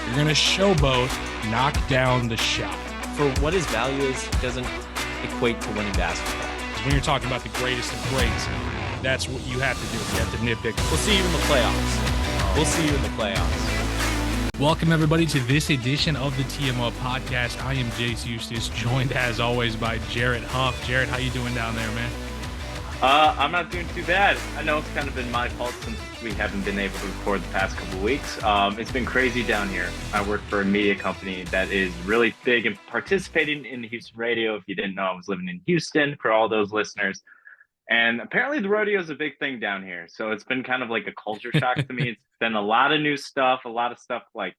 You're going to showboat, knock down the shot. For what his value is, doesn't equate to winning basketball. When you're talking about the greatest of greats, that's what you have to do. You have to nitpick. We'll see you in the playoffs. We'll see you in the playoffs. Welcome, everybody, to this edition of the TMO podcast. I am Jace Eustace, joined, as always, by Jarrett Huff. Jarrett, how you doing down there, man? I'm not doing too bad. I know it's kind of been my fault since we haven't been able to record the past couple of weeks. It's been crazy down here. I work for a media company that is really big in participating in Houston radio. If you didn't know, I was living in Houston for all those listeners. And apparently the rodeo is a big thing down here. So it's been kind of like a culture shock to me. It's been a lot of new stuff, a lot of stuff like,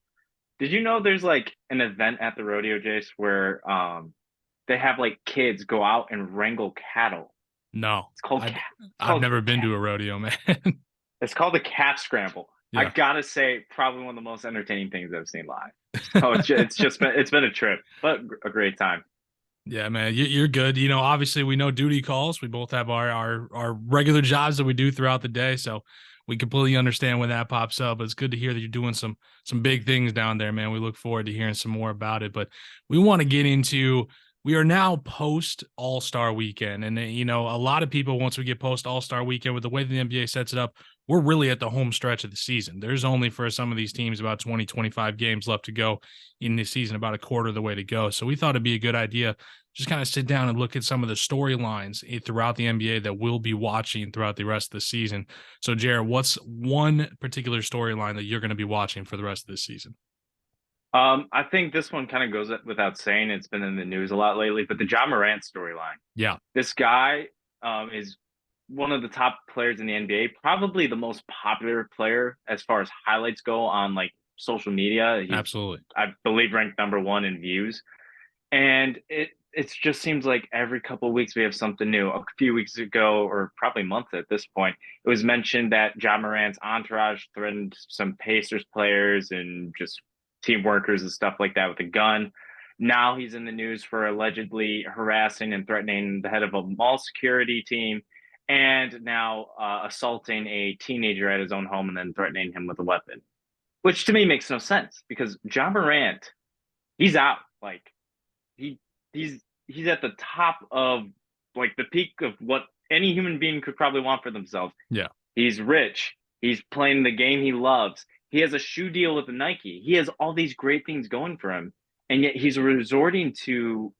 did you know there's like an event at the rodeo, Jace, where they have like kids go out and wrangle cattle? No, it's called. I've never been to a rodeo, man. It's called the calf scramble. Yeah. I gotta say, probably one of the most entertaining things I've seen live. So it's been a trip, but a great time. Yeah, man, you're good. You know, obviously we know duty calls. We both have our regular jobs that we do throughout the day, so we completely understand when that pops up. But it's good to hear that you're doing some big things down there, man. We look forward to hearing some more about it. But we want to get into. We are now post All-Star Weekend, and you know, a lot of people, once we get post All-Star Weekend, with the way the NBA sets it up, we're really at the home stretch of the season. There's only for some of these teams about 20, 25 games left to go in this season, about a quarter of the way to go. So we thought it'd be a good idea just kind of sit down and look at some of the storylines throughout the NBA that we'll be watching throughout the rest of the season. So, Jared, what's one particular storyline that you're going to be watching for the rest of this season? I think this one kind of goes without saying. It's been in the news a lot lately, but the Ja Morant storyline. Yeah. This guy is one of the top players in the NBA, probably the most popular player as far as highlights go on like social media. He's, absolutely, I believe, ranked #1 in views. And it just seems like every couple of weeks we have something new. A few weeks ago, or probably months at this point, it was mentioned that Ja Morant's entourage threatened some Pacers players and just team workers and stuff like that with a gun. Now he's in the news for allegedly harassing and threatening the head of a mall security team, and now assaulting a teenager at his own home and then threatening him with a weapon, which to me makes no sense because Ja Morant, he's out. Like he's at the top of like the peak of what any human being could probably want for themselves. Yeah. He's rich. He's playing the game he loves. He has a shoe deal with Nike. He has all these great things going for him. And yet he's resorting to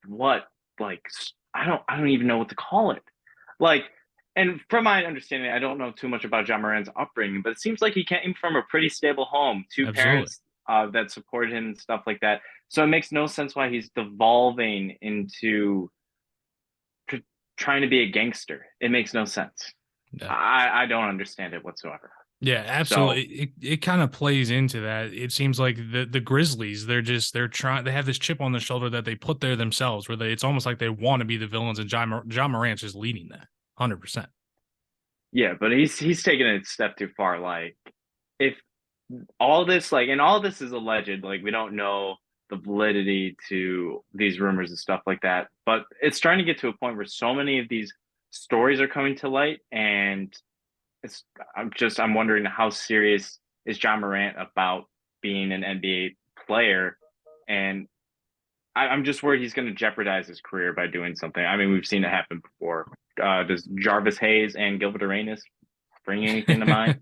what, like, I don't even know what to call it. Like, and from my understanding, I don't know too much about Ja Morant's upbringing, but it seems like he came from a pretty stable home, two absolutely. Parents that supported him and stuff like that. So it makes no sense why he's devolving into trying to be a gangster. It makes no sense. Yeah. I don't understand it whatsoever. Yeah, absolutely. So, it kind of plays into that. It seems like the Grizzlies, they have this chip on their shoulder that they put there themselves, where it's almost like they want to be the villains, and Ja Morant's just leading that 100%. Yeah, but he's taking it a step too far. Like, if all this, like, and all this is alleged, like, we don't know the validity to these rumors and stuff like that, but it's trying to get to a point where so many of these stories are coming to light, and I'm wondering how serious is Ja Morant about being an NBA player, and I'm just worried he's going to jeopardize his career by doing something. I mean, we've seen it happen before. Does Jarvis Hayes and Gilbert Arenas bring anything to mind?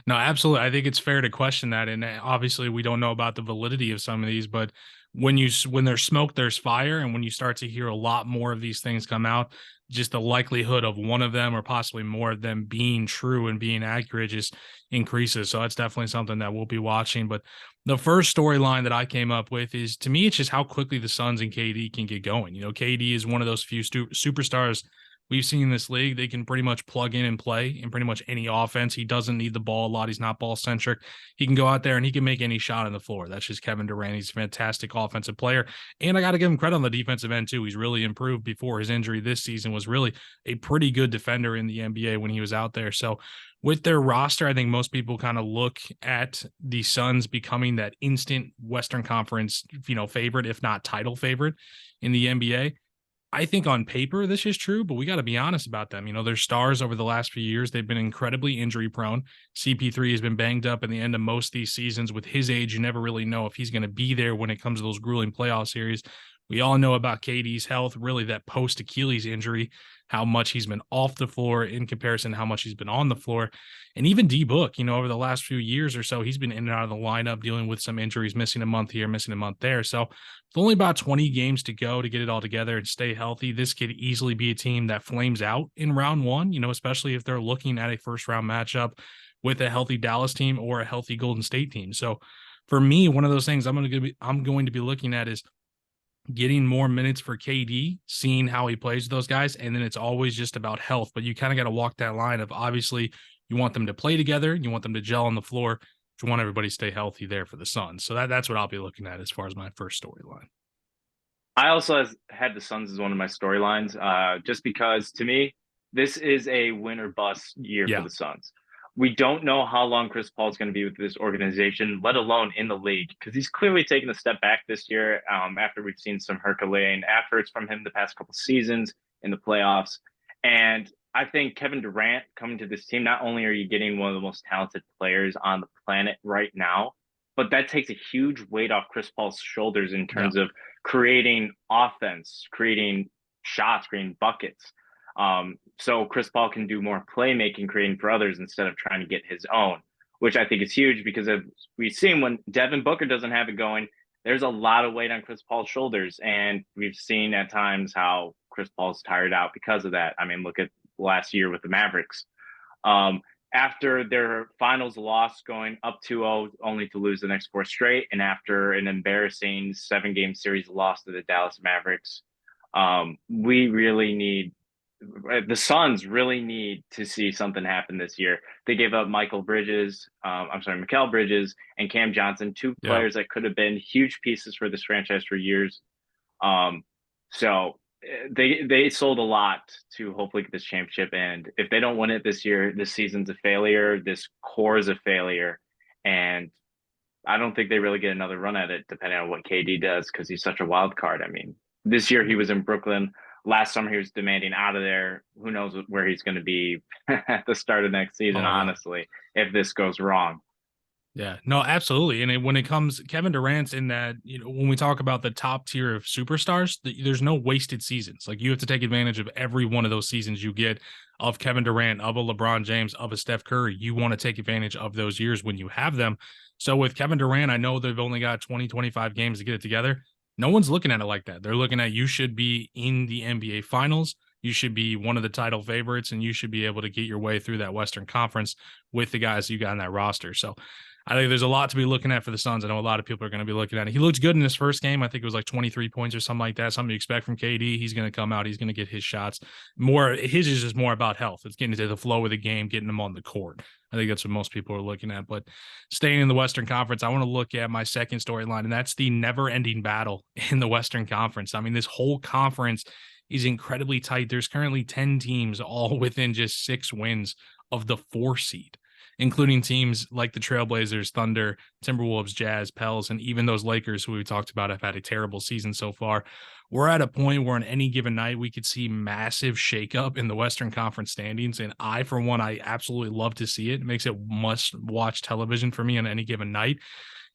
No, absolutely. I think it's fair to question that, and obviously we don't know about the validity of some of these, but when there's smoke, there's fire, and when you start to hear a lot more of these things come out, just the likelihood of one of them or possibly more of them being true and being accurate just increases. So that's definitely something that we'll be watching. But the first storyline that I came up with is, to me, it's just how quickly the Suns and KD can get going. You know, KD is one of those few superstars we've seen in this league. They can pretty much plug in and play in pretty much any offense. He doesn't need the ball a lot. He's not ball centric. He can go out there and he can make any shot on the floor. That's just Kevin Durant. He's a fantastic offensive player. And I got to give him credit on the defensive end too. He's really improved. Before his injury this season, was really a pretty good defender in the NBA when he was out there. So with their roster, I think most people kind of look at the Suns becoming that instant Western Conference, favorite, if not title favorite in the NBA. I think on paper this is true, but we got to be honest about them. You know, their stars over the last few years, they've been incredibly injury prone. CP3 has been banged up in the end of most of these seasons. With his age, you never really know if he's going to be there when it comes to those grueling playoff series. We all know about KD's health, really that post Achilles injury, how much he's been off the floor in comparison to how much he's been on the floor. And even D Book, you know, over the last few years or so, he's been in and out of the lineup dealing with some injuries, missing a month here, missing a month there. So with only about 20 games to go to get it all together and stay healthy, this could easily be a team that flames out in round one, you know, especially if they're looking at a first round matchup with a healthy Dallas team or a healthy Golden State team. So for me, one of those things I'm going to be looking at is getting more minutes for KD, seeing how he plays with those guys. And then it's always just about health, but you kind of got to walk that line of obviously you want them to play together. You want them to gel on the floor. But you want everybody to stay healthy there for the Suns. So that's what I'll be looking at as far as my first storyline. I also had the Suns as one of my storylines, just because to me, this is a win or bust year for Yeah. the Suns. We don't know how long Chris Paul is going to be with this organization, let alone in the league, because he's clearly taken a step back this year after we've seen some Herculean efforts from him the past couple seasons in the playoffs. And I think Kevin Durant coming to this team, not only are you getting one of the most talented players on the planet right now, but that takes a huge weight off Chris Paul's shoulders in Yeah. terms of creating offense, creating shots, creating buckets. So Chris Paul can do more playmaking, creating for others instead of trying to get his own, which I think is huge because we've seen when Devin Booker doesn't have it going, there's a lot of weight on Chris Paul's shoulders. And we've seen at times how Chris Paul's tired out because of that. I mean, look at last year with the Mavericks. After their finals loss going up 2-0, only to lose the next four straight, and after an embarrassing 7-game series loss to the Dallas Mavericks, we really need the Suns really need to see something happen this year. They gave up Mikal Bridges, and Cam Johnson, two Yeah. players that could have been huge pieces for this franchise for years. So they sold a lot to hopefully get this championship. And if they don't win it this year, this season's a failure. This core is a failure. And I don't think they really get another run at it, depending on what KD does, because he's such a wild card. I mean, this year he was in Brooklyn. Last summer he was demanding out of there. Who knows where he's going to be at the start of next season, Oh, yeah. honestly, if this goes wrong. Yeah, no, absolutely. And when it comes, Kevin Durant's in that, you know, when we talk about the top tier of superstars, there's no wasted seasons. Like you have to take advantage of every one of those seasons you get of Kevin Durant, of a LeBron James, of a Steph Curry. You want to take advantage of those years when you have them. So with Kevin Durant, I know they've only got 20, 25 games to get it together. No one's looking at it like that. They're looking at you should be in the NBA finals. You should be one of the title favorites, and you should be able to get your way through that Western Conference with the guys you got in that roster. So I think there's a lot to be looking at for the Suns. I know a lot of people are going to be looking at it. He looked good in his first game. I think it was like 23 points or something like that. Something you expect from KD. He's going to come out. He's going to get his shots. His is just more about health. It's getting into the flow of the game, getting them on the court. I think that's what most people are looking at. But staying in the Western Conference, I want to look at my second storyline, and that's the never-ending battle in the Western Conference. I mean, this whole conference is incredibly tight. There's currently 10 teams all within just 6 wins of the 4 seed, including teams like the Trailblazers, Thunder, Timberwolves, Jazz, Pels, and even those Lakers who we talked about have had a terrible season so far. We're at a point where on any given night, we could see massive shakeup in the Western Conference standings. And for one, I absolutely love to see it. It makes it must-watch television for me on any given night.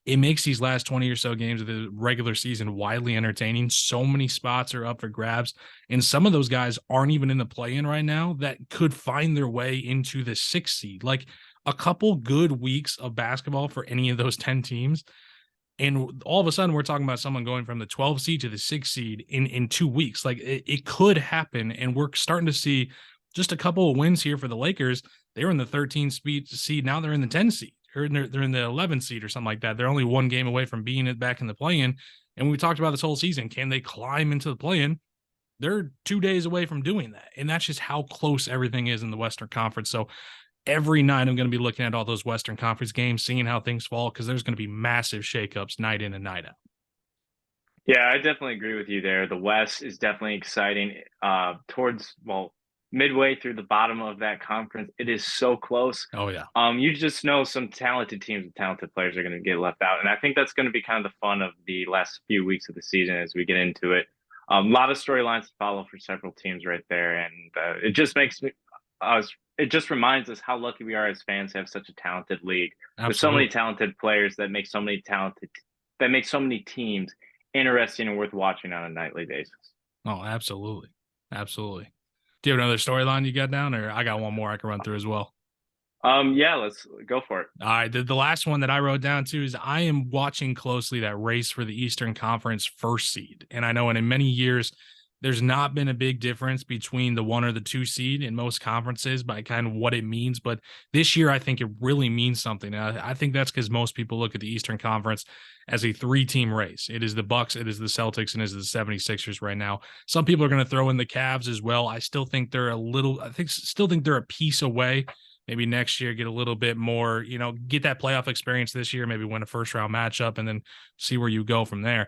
It makes these last 20 or so games of the regular season widely entertaining. So many spots are up for grabs, and some of those guys aren't even in the play-in right now that could find their way into the 6th seed. Like, a couple good weeks of basketball for any of those 10 teams, and all of a sudden we're talking about someone going from the 12th seed to the 6th seed in 2 weeks. Like it could happen, and we're starting to see just a couple of wins here for the Lakers. They were in the 13th seed. Now they're in the 10th seed, or they're in the 11th seed or something like that. They're only one game away from being back in the play-in. And we talked about this whole season. Can they climb into the play-in? They're 2 days away from doing that. And that's just how close everything is in the Western Conference. So every night I'm going to be looking at all those Western Conference games, seeing how things fall, because there's going to be massive shakeups night in and night out. Yeah, I definitely agree with you there. The West is definitely exciting. Towards midway through the bottom of that conference, it is so close. Oh yeah. You just know some talented teams and talented players are going to get left out, and I think that's going to be kind of the fun of the last few weeks of the season as we get into it. A lot of storylines to follow for several teams right there, and it just makes me us. It just reminds us how lucky we are as fans to have such a talented league with so many Absolutely. talented players that make so many teams interesting and worth watching on a nightly basis. Oh, absolutely. Absolutely. Do you have another storyline you got down, or I got one more I can run through as well? Yeah, let's go for it. All right. The last one that I wrote down too is I am watching closely that race for the Eastern Conference first seed. And I know in many years, there's not been a big difference between the 1 or the 2 seed in most conferences by kind of what it means. But this year, I think it really means something. And I think that's because most people look at the Eastern Conference as a 3-team race. It is the Bucks, it is the Celtics, and it is the 76ers right now. Some people are going to throw in the Cavs as well. I still think they're a piece away. Maybe next year get a little bit more, get that playoff experience this year, maybe win a first round matchup and then see where you go from there.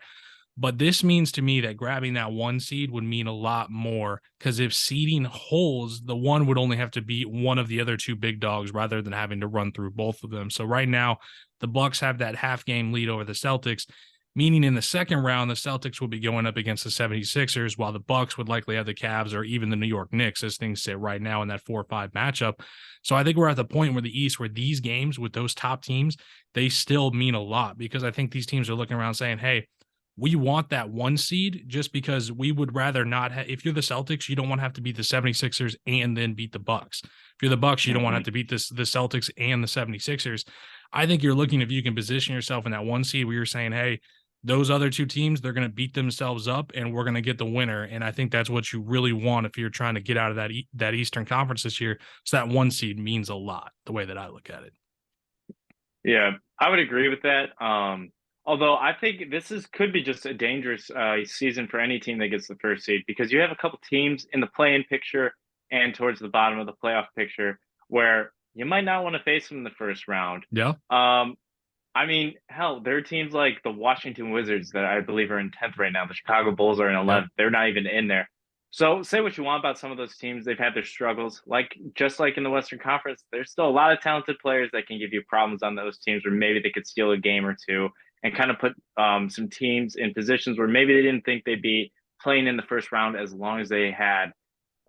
But this means to me that grabbing that 1 seed would mean a lot more because if seeding holds, the 1 would only have to beat one of the other 2 big dogs rather than having to run through both of them. So right now, the Bucks have that half game lead over the Celtics, meaning in the second round, the Celtics will be going up against the 76ers, while the Bucks would likely have the Cavs or even the New York Knicks as things sit right now in that 4-5 matchup. So I think we're at the point where the East, where these games with those top teams, they still mean a lot because I think these teams are looking around saying, hey, we want that 1 seed just because we would rather not if you're the Celtics, you don't want to have to beat the 76ers and then beat the Bucks. If you're the Bucks, you don't want to have to beat the Celtics and the 76ers. I think you're looking if you can position yourself in that 1 seed where you're saying, hey, those other 2 teams, they're going to beat themselves up and we're going to get the winner. And I think that's what you really want if you're trying to get out of that Eastern Conference this year. So that 1 seed means a lot the way that I look at it. Yeah, I would agree with that. Although I think could be just a dangerous season for any team that gets the first seed because you have a couple teams in the play-in picture and towards the bottom of the playoff picture where you might not want to face them in the first round. Yeah. I mean, hell, there are teams like the Washington Wizards that I believe are in 10th right now. The Chicago Bulls are in 11th. Yep. They're not even in there. So say what you want about some of those teams. They've had their struggles. Just like in the Western Conference, there's still a lot of talented players that can give you problems on those teams where maybe they could steal a game or two and kind of put some teams in positions where maybe they didn't think they'd be playing in the first round as long as they had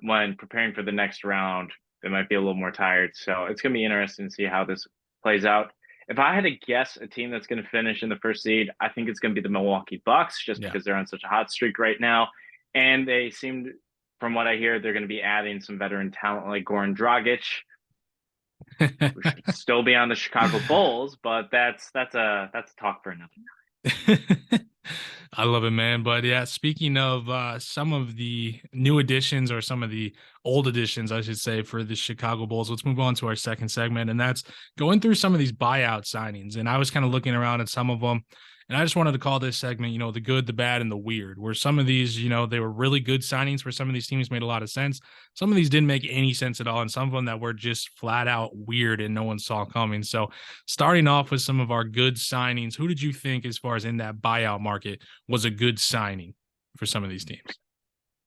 when preparing for the next round. They might be a little more tired. So it's going to be interesting to see how this plays out. If I had to guess a team that's going to finish in the first seed, I think it's going to be the Milwaukee Bucks just because they're on such a hot streak right now. And they seem, from what I hear, they're going to be adding some veteran talent like Goran Dragic. We should still be on the Chicago Bulls, but that's a talk for another night. I love it, man. But yeah, speaking of some of the new additions or some of the old additions, I should say, for the Chicago Bulls, let's move on to our second segment. And that's going through some of these buyout signings. And I was kind of looking around at some of them. And I just wanted to call this segment, the good, the bad, and the weird, where some of these, they were really good signings for some of these teams made a lot of sense. Some of these didn't make any sense at all. And some of them that were just flat out weird and no one saw coming. So starting off with some of our good signings, who did you think, as far as in that buyout market, was a good signing for some of these teams?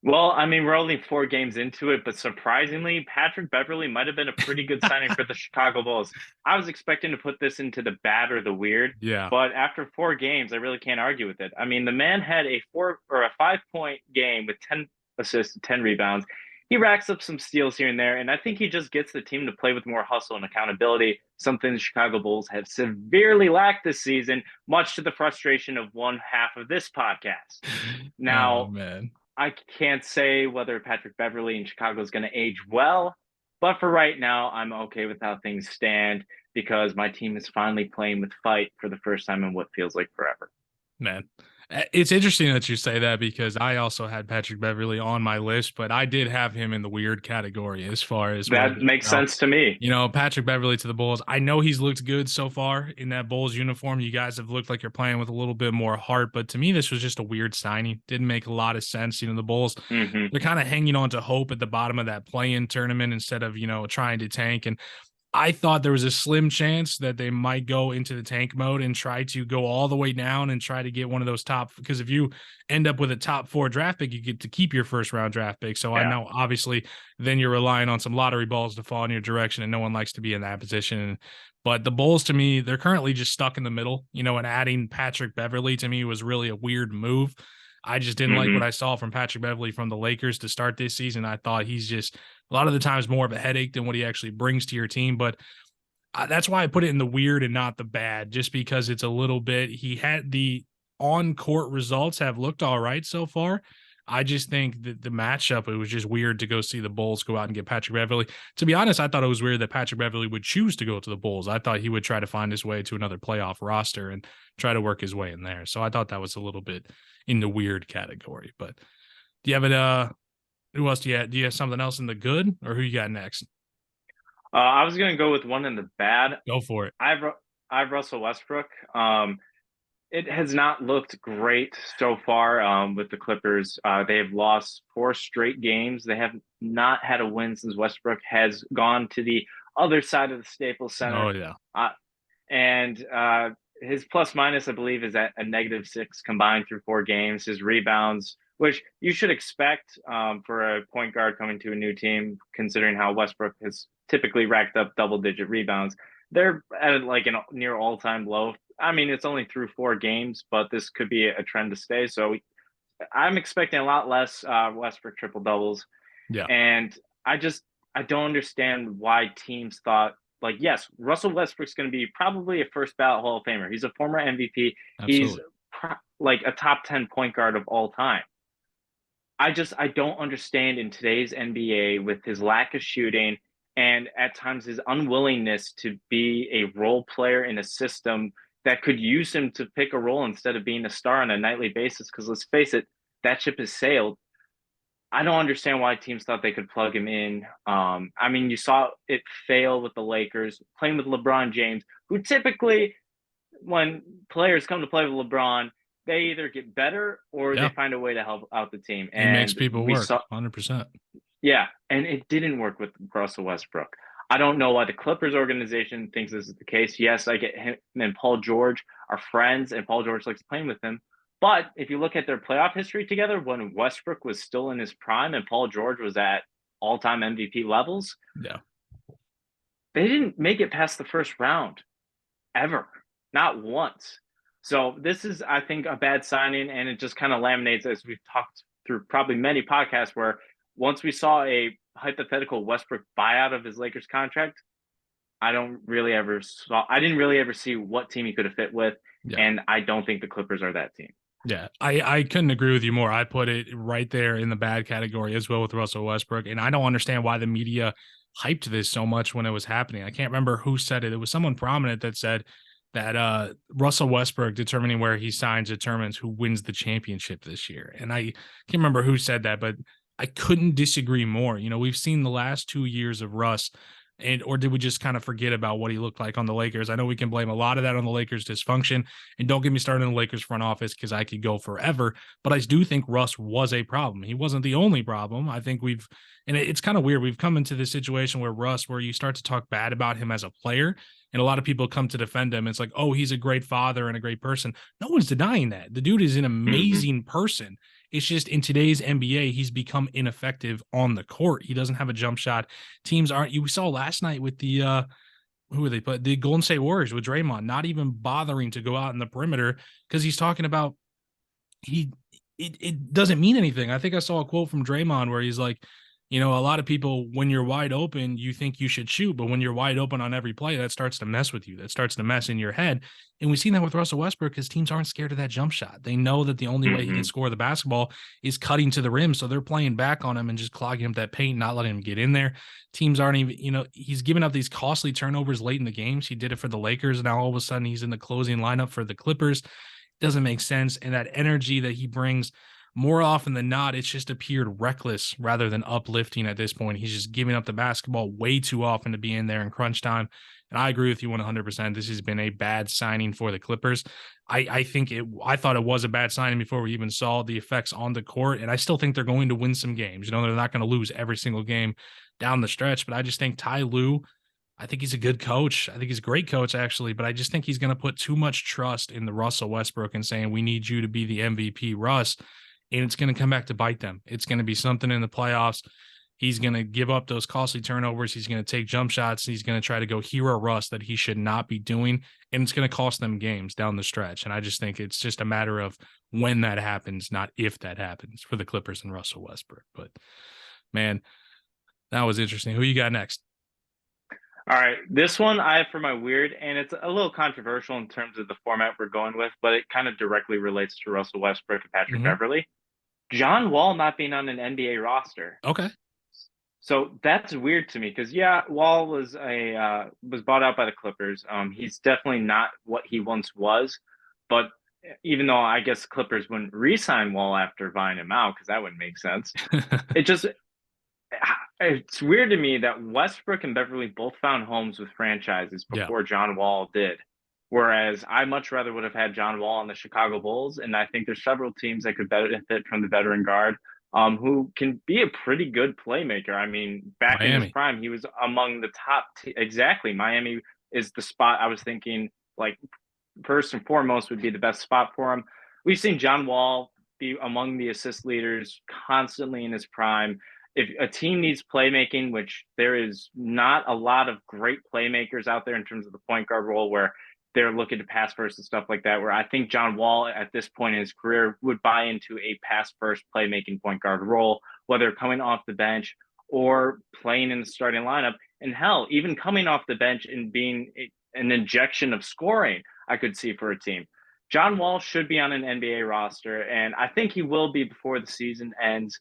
Well, I mean, we're only 4 games into it, but surprisingly, Patrick Beverley might have been a pretty good signing for the Chicago Bulls. I was expecting to put this into the bad or the weird, but after 4 games, I really can't argue with it. I mean, the man had a 5-point game with 10 assists, 10 rebounds. He racks up some steals here and there, and I think he just gets the team to play with more hustle and accountability, something the Chicago Bulls have severely lacked this season, much to the frustration of one half of this podcast. Now, I can't say whether Patrick Beverley in Chicago is going to age well, but for right now, I'm okay with how things stand because my team is finally playing with fight for the first time in what feels like forever. Man, it's interesting that you say that because I also had Patrick Beverley on my list, but I did have him in the weird category as far as that makes sense to me. Patrick Beverley to the Bulls. I know he's looked good so far in that Bulls uniform. You guys have looked like you're playing with a little bit more heart, but to me, this was just a weird signing. Didn't make a lot of sense. The Bulls, they're kind of hanging on to hope at the bottom of that play-in tournament instead of, trying to tank. And I thought there was a slim chance that they might go into the tank mode and try to go all the way down and try to get one of those because if you end up with a top 4 draft pick, you get to keep your first round draft pick. So I know obviously then you're relying on some lottery balls to fall in your direction and no one likes to be in that position. But the Bulls, to me, they're currently just stuck in the middle, and adding Patrick Beverley to me was really a weird move. I just didn't like what I saw from Patrick Beverley from the Lakers to start this season. I thought he's just a lot of the times more of a headache than what he actually brings to your team. But that's why I put it in the weird and not the bad, just because it's a little bit. He had the on court results have looked all right so far. I just think that the matchup, it was just weird to go see the Bulls go out and get Patrick Beverley. To be honest, I thought it was weird that Patrick Beverley would choose to go to the Bulls. I thought he would try to find his way to another playoff roster and try to work his way in there. So I thought that was a little bit in the weird category. But do you have it? Who else do you have? Do you have something else in the good, or who you got next? I was gonna go with one in the bad. Go for it. I've Russell Westbrook. It has not looked great so far with the Clippers. They have lost 4 straight games. They have not had a win since Westbrook has gone to the other side of the Staples Center. Oh, yeah. And his plus minus, I believe, is at a -6 combined through 4 games. His rebounds, which you should expect for a point guard coming to a new team, considering how Westbrook has typically racked up double-digit rebounds. They're at like a near all-time low. I mean, it's only through 4 games, but this could be a trend to stay. So I'm expecting a lot less Westbrook triple doubles. Yeah. And I don't understand why teams thought, like, yes, Russell Westbrook's going to be probably a first ballot Hall of Famer. He's a former MVP. Absolutely. He's like a top 10 point guard of all time. I don't understand in today's NBA with his lack of shooting and at times his unwillingness to be a role player in a system that could use him to pick a role instead of being a star on a nightly basis. Because let's face it, that ship has sailed. I don't understand why teams thought they could plug him in. I mean, you saw it fail with the Lakers, playing with LeBron James, who typically, when players come to play with LeBron, they either get better or they find a way to help out the team. And it makes people work, 100%. Yeah, and it didn't work with Russell Westbrook. I don't know why the Clippers organization thinks this is the case. Yes, I get him and Paul George are friends, and Paul George likes playing with him. But if you look at their playoff history together, when Westbrook was still in his prime and Paul George was at all-time MVP levels, they didn't make it past the first round ever, not once. So this is, I think, a bad signing, and it just kind of laminates, as we've talked through probably many podcasts, where once we saw a hypothetical Westbrook buyout of his Lakers contract, I didn't really ever see what team he could have fit with, and I don't think the Clippers are that team. Yeah, I couldn't agree with you more. I put it right there in the bad category as well with Russell Westbrook, and I don't understand why the media hyped this so much when it was happening. I can't remember who said it. It was someone prominent that said that Russell Westbrook determining where he signs determines who wins the championship this year. And I can't remember who said that, but I couldn't disagree more. You know, we've seen the last 2 years of Russ, or did we just kind of forget about what he looked like on the Lakers? I know we can blame a lot of that on the Lakers dysfunction, and don't get me started on the Lakers front office because I could go forever, but I do think Russ was a problem. He wasn't the only problem. I think and it's kind of weird. We've come into this situation where you start to talk bad about him as a player, and a lot of people come to defend him. It's like, oh, he's a great father and a great person. No one's denying that. The dude is an amazing person. It's just in today's NBA, he's become ineffective on the court. He doesn't have a jump shot. Teams aren't. You saw last night with the who are they? But the Golden State Warriors with Draymond not even bothering to go out in the perimeter because he's talking about it doesn't mean anything. I think I saw a quote from Draymond where he's like, you know, a lot of people, when you're wide open, you think you should shoot, but when you're wide open on every play, that starts to mess with you. That starts to mess in your head. And we've seen that with Russell Westbrook because teams aren't scared of that jump shot. They know that the only way he can score the basketball is cutting to the rim. So they're playing back on him and just clogging up that paint, not letting him get in there. Teams aren't even, you know, he's giving up these costly turnovers late in the games. He did it for the Lakers. Now all of a sudden he's in the closing lineup for the Clippers. Doesn't make sense. And that energy that he brings, more often than not, it's just appeared reckless rather than uplifting at this point. He's just giving up the basketball way too often to be in there in crunch time. And I agree with you 100%. This has been a bad signing for the Clippers. I thought it was a bad signing before we even saw the effects on the court. And I still think they're going to win some games. You know, they're not going to lose every single game down the stretch. But I just think Ty Lue, I think he's a good coach. I think he's a great coach, actually. But I just think he's going to put too much trust in the Russell Westbrook and saying, we need you to be the MVP, Russ. And it's going to come back to bite them. It's going to be something in the playoffs. He's going to give up those costly turnovers. He's going to take jump shots. He's going to try to go hero rust that he should not be doing. And it's going to cost them games down the stretch. And I just think it's just a matter of when that happens, not if that happens for the Clippers and Russell Westbrook. But man, that was interesting. Who you got next? All right, this one I have for my weird, and it's a little controversial in terms of the format we're going with, but it kind of directly relates to Russell Westbrook and Patrick Mm-hmm. Beverly. John Wall not being on an NBA roster. Okay. So that's weird to me because yeah, Wall was bought out by the Clippers. He's definitely not what he once was, but even though I guess Clippers wouldn't re-sign Wall after buying him out because that wouldn't make sense. It just it's weird to me that Westbrook and Beverly both found homes with franchises Yeah. before John Wall did. Whereas I much rather would have had John Wall on the Chicago Bulls, and I think there's several teams that could benefit from the veteran guard, who can be a pretty good playmaker. I mean, back in his Miami. prime, he was among the top. Exactly, Miami is the spot I was thinking. Like first and foremost would be the best spot for him. We've seen John Wall be among the assist leaders constantly in his prime. If a team needs playmaking, which there is not a lot of great playmakers out there in terms of the point guard role where they're looking to pass first and stuff like that, where I think John Wall at this point in his career would buy into a pass first playmaking point guard role, whether coming off the bench or playing in the starting lineup. And hell, even coming off the bench and being an injection of scoring, I could see for a team. John Wall should be on an NBA roster, and I think he will be before the season ends.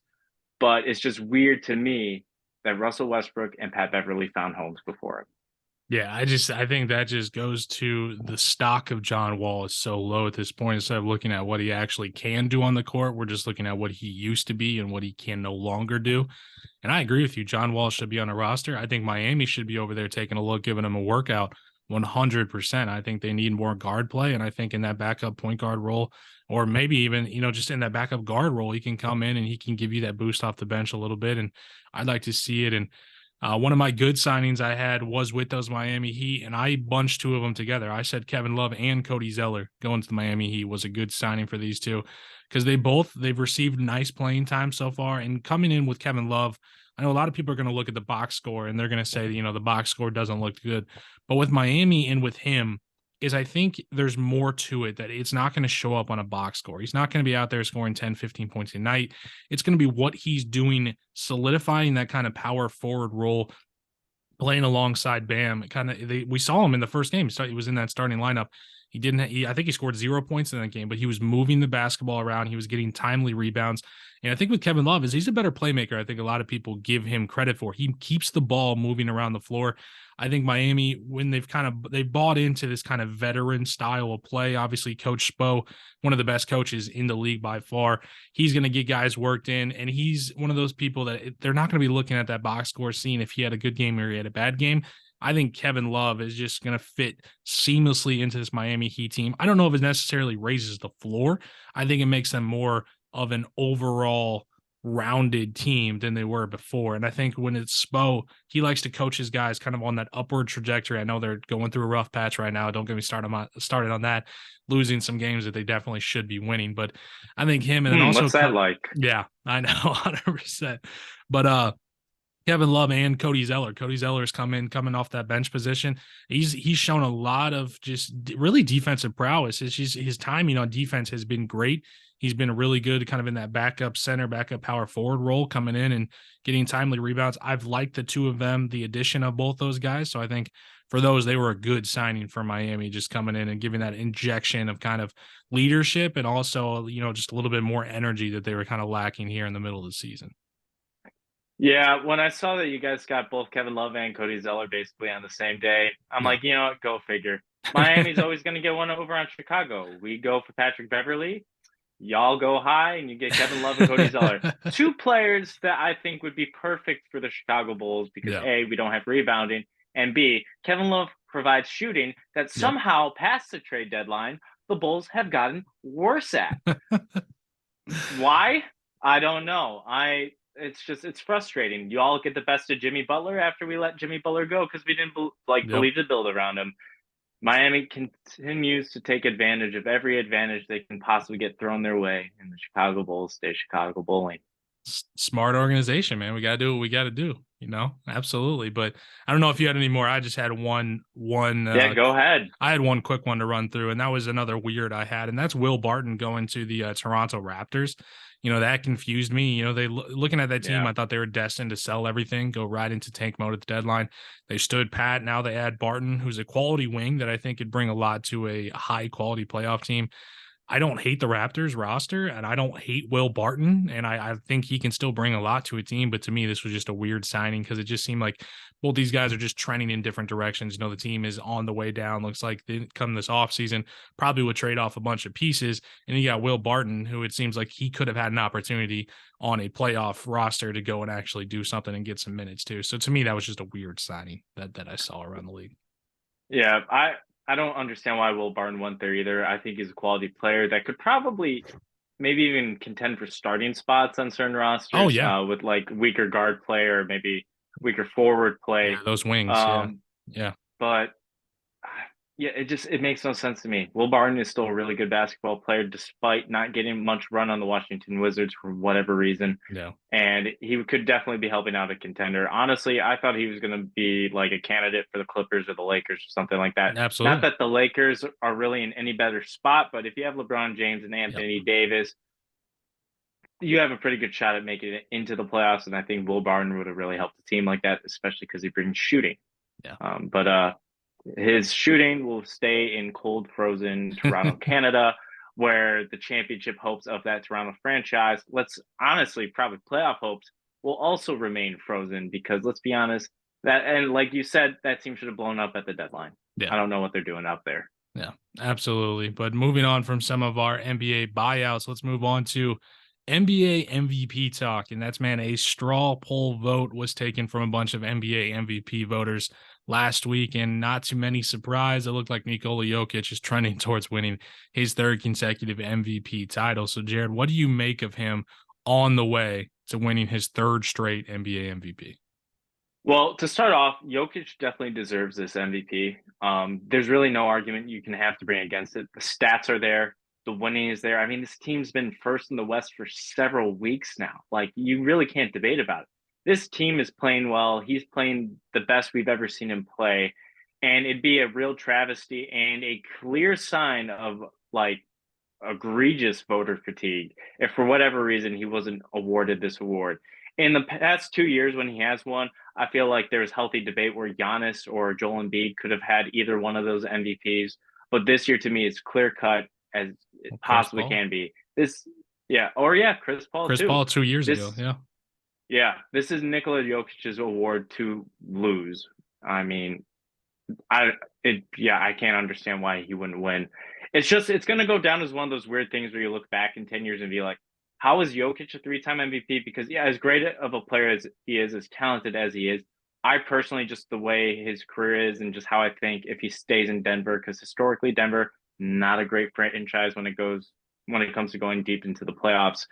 But it's just weird to me that Russell Westbrook and Pat Beverly found homes before him. Yeah, I think that just goes to the stock of John Wall is so low at this point. Instead of looking at what he actually can do on the court, we're just looking at what he used to be and what he can no longer do. And I agree with you. John Wall should be on a roster. I think Miami should be over there taking a look, giving him a workout 100%. I think they need more guard play. And I think in that backup point guard role, or maybe even, just in that backup guard role, he can come in and he can give you that boost off the bench a little bit. And I'd like to see it. And one of my good signings I had was with those Miami Heat, and I bunched two of them together. I said Kevin Love and Cody Zeller going to the Miami Heat was a good signing for these two because they've received nice playing time so far. And coming in with Kevin Love, I know a lot of people are going to look at the box score and they're going to say, the box score doesn't look good. But with Miami and with him, is I think there's more to it that it's not going to show up on a box score. He's not going to be out there scoring 10, 15 points a night. It's going to be what he's doing, solidifying that kind of power forward role, playing alongside Bam. We saw him in the first game. So he was in that starting lineup. I think he scored 0 points in that game, but he was moving the basketball around. He was getting timely rebounds. And I think with Kevin Love he's a better playmaker. I think a lot of people give him credit for. He keeps the ball moving around the floor. I think Miami, when they've bought into this kind of veteran style of play, obviously Coach Spo, one of the best coaches in the league by far, he's going to get guys worked in. And he's one of those people that they're not going to be looking at that box score, seeing if he had a good game or he had a bad game. I think Kevin Love is just going to fit seamlessly into this Miami Heat team. I don't know if it necessarily raises the floor. I think it makes them more of an overall rounded team than they were before. And I think when it's Spo, he likes to coach his guys kind of on that upward trajectory. I know they're going through a rough patch right now. Don't get me started on that, losing some games that they definitely should be winning. But I think him and then also what's that like? Yeah, I know 100%. But Kevin Love and Cody Zeller. Cody Zeller's coming off that bench position. He's shown a lot of just really defensive prowess. It's just his timing on defense has been great. He's been really good kind of in that backup center, backup power forward role, coming in and getting timely rebounds. I've liked the two of them, the addition of both those guys. So I think for those, they were a good signing for Miami, just coming in and giving that injection of kind of leadership and also, just a little bit more energy that they were kind of lacking here in the middle of the season. Yeah, when I saw that you guys got both Kevin Love and Cody Zeller basically on the same day, I'm like, go figure. Miami's always going to get one over on Chicago. We go for Patrick Beverly. Y'all go high and you get Kevin Love and Cody Zeller. Two players that I think would be perfect for the Chicago Bulls because A, we don't have rebounding, and B, Kevin Love provides shooting that somehow past the trade deadline, the Bulls have gotten worse at. Why? I don't know. It's frustrating. You all get the best of Jimmy Butler after we let Jimmy Butler go because we didn't believe the build around him. Miami continues to take advantage of every advantage they can possibly get thrown their way, and the Chicago Bulls stay Chicago Bulling. Smart organization, man. We got to do what we got to do, absolutely. But I don't know if you had any more. I just had one Yeah, go ahead. I had one quick one to run through, and that was another weird I had, and that's Will Barton going to the Toronto Raptors. That confused me. They looking at that team, Yeah. I thought they were destined to sell everything, go right into tank mode at the deadline. They stood pat. Now they add Barton, who's a quality wing that I think could bring a lot to a high quality playoff team. I don't hate the Raptors roster, and I don't hate Will Barton, and I think he can still bring a lot to a team. But to me, this was just a weird signing because it just seemed like both these guys are just trending in different directions. The team is on the way down. Looks like they come this offseason, probably would trade off a bunch of pieces. And you got Will Barton, who it seems like he could have had an opportunity on a playoff roster to go and actually do something and get some minutes too. So to me, that was just a weird signing that I saw around the league. Yeah, I don't understand why Will Barton went there either. I think he's a quality player that could probably maybe even contend for starting spots on certain Oh, rosters yeah. with like weaker guard play or maybe weaker forward Yeah, play. those wings. Yeah. Um, Yeah. but yeah, it makes no sense to me. Will Barton is still a really good basketball player despite not getting much run on the Washington Wizards for whatever reason. Yeah. And he could definitely be helping out a contender. Honestly, I thought he was going to be like a candidate for the Clippers or the Lakers or something like that. Not Absolutely. that the Lakers are really in any better spot, but if you have LeBron James and Yep. Anthony Davis, you have a pretty good shot at making it into the playoffs. And I think Will Barton would have really helped the team like that, especially because he brings shooting. Yeah. But his shooting will stay in cold, frozen Toronto, Canada, where the championship hopes of that Toronto franchise, let's honestly, probably playoff hopes, will also remain frozen because let's be honest, that and like you said, that team should have blown up at the deadline. Yeah. I don't know what they're doing out there. Yeah, absolutely. But moving on from some of our NBA buyouts, let's move on to NBA MVP talk. And that's, man, a straw poll vote was taken from a bunch of NBA MVP voters last week. And not too many surprise. It looked like Nikola Jokic is trending towards winning his third consecutive MVP title. So, Jared, what do you make of him on the way to winning his third straight NBA MVP? Well, to start off, Jokic definitely deserves this MVP. There's really no argument you can have to bring against it. The stats are there, the winning is there. I mean, this team's been first in the West for several weeks now. Like, you really can't debate about it. This team is playing well. He's playing the best we've ever seen him play. And it'd be a real travesty and a clear sign of like egregious voter fatigue if for whatever reason he wasn't awarded this award. In the past 2 years when he has won, I feel like there's healthy debate where Giannis or Joel Embiid could have had either one of those MVPs. But this year to me it's clear cut as it Chris possibly Paul. can be. This yeah, or yeah, Chris Paul Chris too. Paul 2 years ago. This Yeah. yeah, this is Nikola Jokic's award to lose. I mean, I can't understand why he wouldn't win. It's gonna go down as one of those weird things where you look back in 10 years and be like, how is Jokic a three-time MVP? Because yeah, as great of a player as he is, as talented as he is, I personally just the way his career is and just how I think if he stays in Denver, because historically Denver, not a great franchise when it comes to going deep into the playoffs.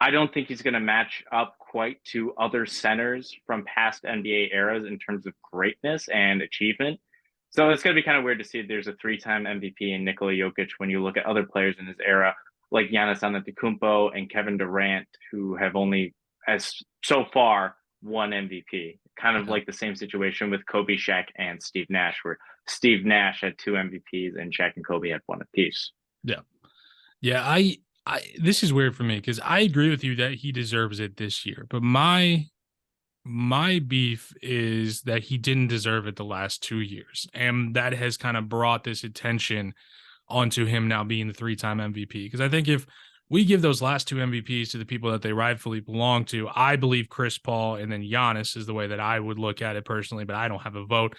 I don't think he's going to match up quite to other centers from past NBA eras in terms of greatness and achievement. So it's going to be kind of weird to see there's a three-time MVP in Nikola Jokic when you look at other players in his era, like Giannis Antetokounmpo and Kevin Durant, who have only, as so far, one MVP. Kind of Yeah. like the same situation with Kobe, Shaq, and Steve Nash, where Steve Nash had two MVPs and Shaq and Kobe had one apiece. Yeah. Yeah, I this is weird for me because I agree with you that he deserves it this year, but my beef is that he didn't deserve it the last 2 years, and that has kind of brought this attention onto him now being the three-time MVP. Because I think if we give those last two MVPs to the people that they rightfully belong to, I believe Chris Paul and then Giannis is the way that I would look at it personally, but I don't have a vote.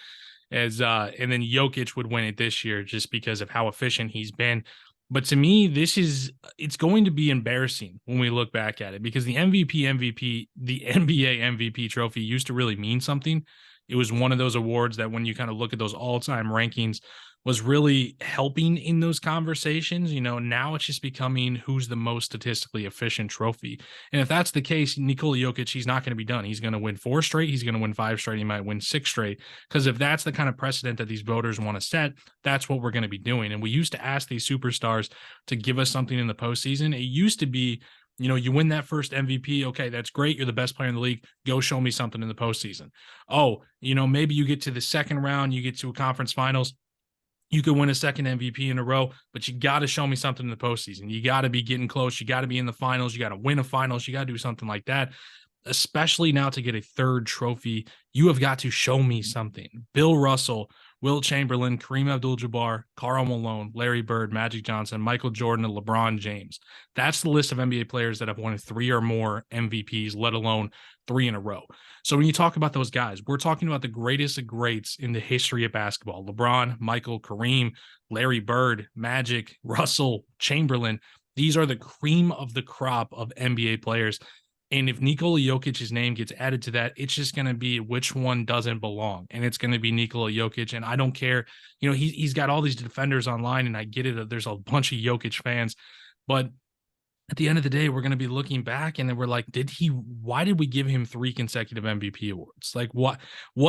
And then Jokic would win it this year just because of how efficient he's been. But to me, it's going to be embarrassing when we look back at it because the the NBA MVP trophy used to really mean something. It was one of those awards that when you kind of look at those all-time rankings was really helping in those conversations. Now it's just becoming who's the most statistically efficient trophy. And if that's the case, Nikola Jokic, he's not going to be done. He's going to win 4 straight. He's going to win 5 straight. He might win 6 straight. Because if that's the kind of precedent that these voters want to set, that's what we're going to be doing. And we used to ask these superstars to give us something in the postseason. It used to be You know, you win that first MVP. Okay, that's great. You're the best player in the league. Go show me something in the postseason. Oh, you know, maybe you get to the second round, you get to a conference finals. You could win a second MVP in a row, but you got to show me something in the postseason. You got to be getting close. You got to be in the finals. You got to win a finals. You got to do something like that. Especially now to get a third trophy, you have got to show me something. Bill Russell, Will Chamberlain, Kareem Abdul-Jabbar, Karl Malone, Larry Bird, Magic Johnson, Michael Jordan, and LeBron James. That's the list of NBA players that have won 3 or more MVPs, let alone 3 in a row. So when you talk about those guys, we're talking about the greatest of greats in the history of basketball. LeBron, Michael, Kareem, Larry Bird, Magic, Russell, Chamberlain. These are the cream of the crop of NBA players. And if Nikola Jokic's name gets added to that, it's just going to be which one doesn't belong. And it's going to be Nikola Jokic. And I don't care. You know, he's got all these defenders online, and I get it. There's a bunch of Jokic fans. But at the end of the day, we're going to be looking back and then we're like, why did we give him 3 consecutive MVP awards? Like what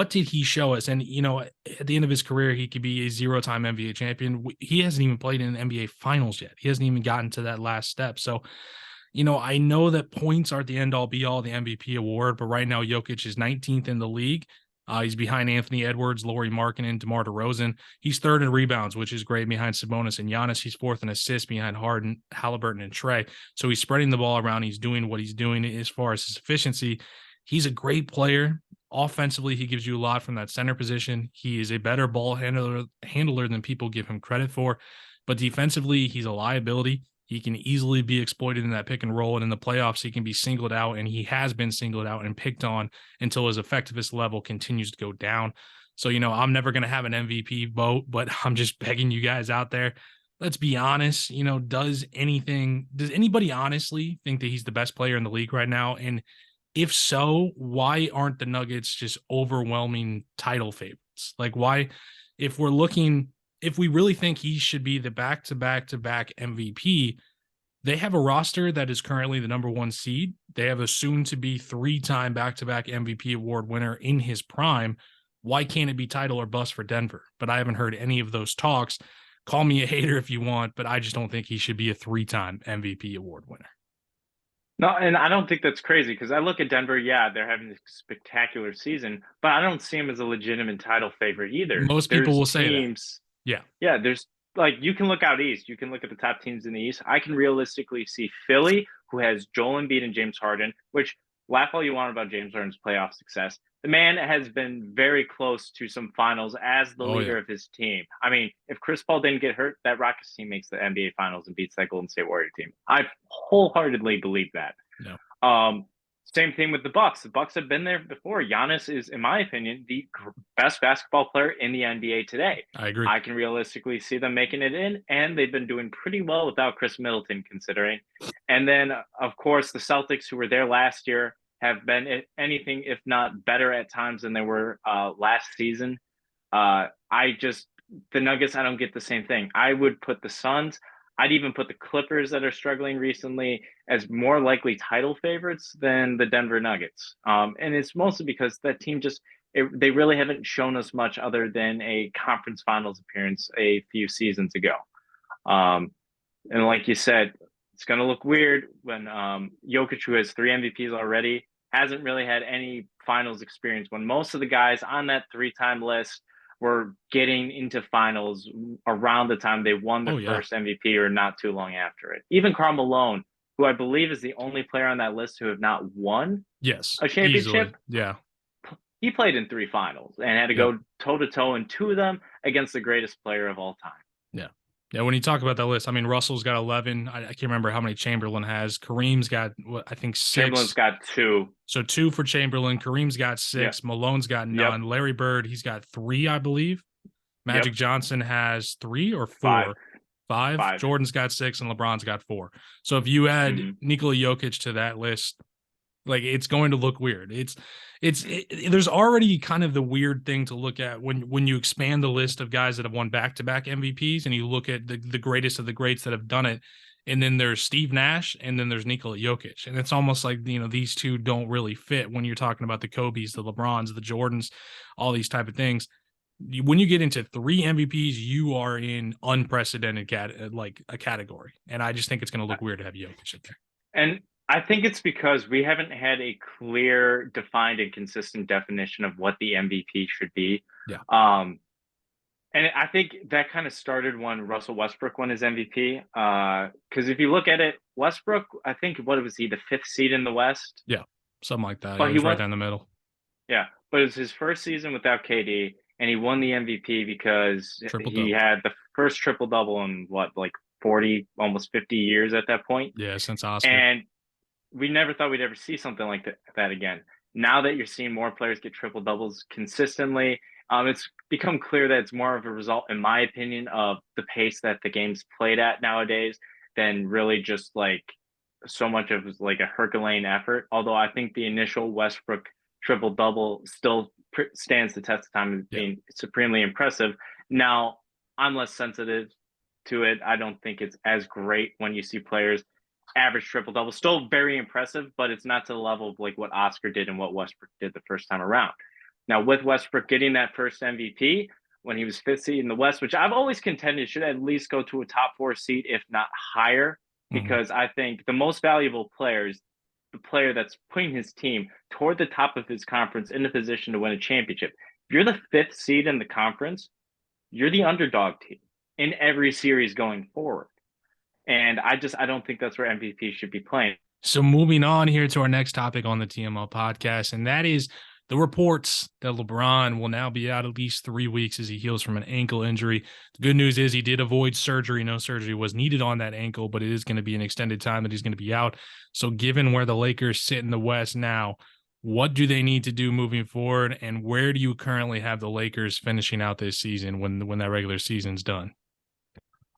did he show us? And, you know, at the end of his career, he could be a 0-time NBA champion. He hasn't even played in NBA finals yet. He hasn't even gotten to that last step. So, you know, I know that points aren't the end all be all the MVP award, but right now Jokic is 19th in the league. He's behind Anthony Edwards, Lauri Markkanen, DeMar DeRozan. He's 3rd in rebounds, which is great, behind Sabonis and Giannis. He's 4th in assists behind Harden, Halliburton, and Trey. So he's spreading the ball around. He's doing what he's doing as far as his efficiency. He's a great player. Offensively, he gives you a lot from that center position. He is a better ball handler than people give him credit for. But defensively, he's a liability. He can easily be exploited in that pick and roll. And in the playoffs, he can be singled out, and he has been singled out and picked on until his effectiveness level continues to go down. So, you know, I'm never going to have an MVP vote, but I'm just begging you guys out there. Let's be honest. You know, does anybody honestly think that he's the best player in the league right now? And if so, why aren't the Nuggets just overwhelming title favorites? Like, why, if we really think he should be the back-to-back-to-back MVP, they have a roster that is currently the number 1 seed. They have a soon-to-be 3-time back-to-back MVP award winner in his prime. Why can't it be title or bust for Denver? But I haven't heard any of those talks. Call me a hater if you want, but I just don't think he should be a 3-time MVP award winner. No, and I don't think that's crazy because I look at Denver. Yeah, they're having a spectacular season, but I don't see him as a legitimate title favorite either. Most people will say that. Yeah. Yeah, there's like you can look out east. You can look at the top teams in the East. I can realistically see Philly, who has Joel Embiid and James Harden, which laugh all you want about James Harden's playoff success. The man has been very close to some finals as the leader of his team. I mean, if Chris Paul didn't get hurt, that Rockets team makes the NBA finals and beats that Golden State Warrior team. I wholeheartedly believe that. No. Same thing with the Bucks. The Bucks have been there before. Giannis is, in my opinion, the best basketball player in the NBA today. I agree. I can realistically see them making it in, and they've been doing pretty well without Chris Middleton, considering. And then, of course, the Celtics, who were there last year, have been anything if not better at times than they were last season. The Nuggets, I don't get the same thing. I would put the Suns. I'd even put the Clippers that are struggling recently as more likely title favorites than the Denver Nuggets. And it's mostly because that team they really haven't shown us much other than a conference finals appearance a few seasons ago. And like you said, it's going to look weird when Jokic, who has 3 MVPs already, hasn't really had any finals experience when most of the guys on that 3-time list were getting into finals around the time they won the first MVP or not too long after it. Even Karl Malone, who I believe is the only player on that list who have not won a championship. Easily. Yeah. He played in 3 finals and had to go toe-to-toe in 2 of them against the greatest player of all time. Yeah. Yeah, when you talk about that list, I mean, Russell's got 11. I can't remember how many Chamberlain has. Kareem's got, I think, 6. Chamberlain's got 2. So 2 for Chamberlain. Kareem's got 6. Yep. Malone's got none. Yep. Larry Bird, he's got 3, I believe. Magic Johnson has 3 or 4? 5. Jordan's got 6, and LeBron's got 4. So if you add Nikola Jokic to that list, like, it's going to look weird. There's already kind of the weird thing to look at when you expand the list of guys that have won back-to-back MVPs and you look at the greatest of the greats that have done it. And then there's Steve Nash and then there's Nikola Jokic. And it's almost like, you know, these two don't really fit when you're talking about the Kobes, the LeBrons, the Jordans, all these type of things. When you get into 3 MVPs, you are in unprecedented a category. And I just think it's going to look weird to have Jokic in there. And I think it's because we haven't had a clear, defined, and consistent definition of what the MVP should be. Yeah. Um, and I think that kind of started when Russell Westbrook won his MVP. Because if you look at it, Westbrook, I think what was he, the fifth seed in the West? Yeah. Something like that. Yeah, But he he was right won, down the middle. yeah. But it was his first season without KD, and he won the MVP because Triple he double. had the first triple double in what, like 40, almost 50 years at that point. Yeah, since Oscar. And we never thought we'd ever see something like that again. Now that you're seeing more players get triple doubles consistently, it's become clear that it's more of a result, in my opinion, of the pace that the game's played at nowadays than really just like so much of like a Herculean effort. Although I think the initial Westbrook triple double still stands the test of time as Yeah. being supremely impressive. Now, I'm less sensitive to it. I don't think it's as great when you see players average triple double. Still very impressive, but it's not to the level of like what Oscar did and what Westbrook did the first time around. Now, with Westbrook getting that first MVP when he was fifth seed in the West, which I've always contended should at least go to a top four seed, if not higher, Mhm. because I think the most valuable player is the player that's putting his team toward the top of his conference in a position to win a championship. If you're the fifth seed in the conference, you're the underdog team in every series going forward. And I don't think that's where MVP should be playing. So moving on here to our next topic on the TML podcast, and that is the reports that LeBron will now be out at least 3 weeks as he heals from an ankle injury. The good news is he did avoid surgery. No surgery was needed on that ankle, but it is going to be an extended time that he's going to be out. So given where the Lakers sit in the West now, what do they need to do moving forward, and where do you currently have the Lakers finishing out this season when that regular season's done?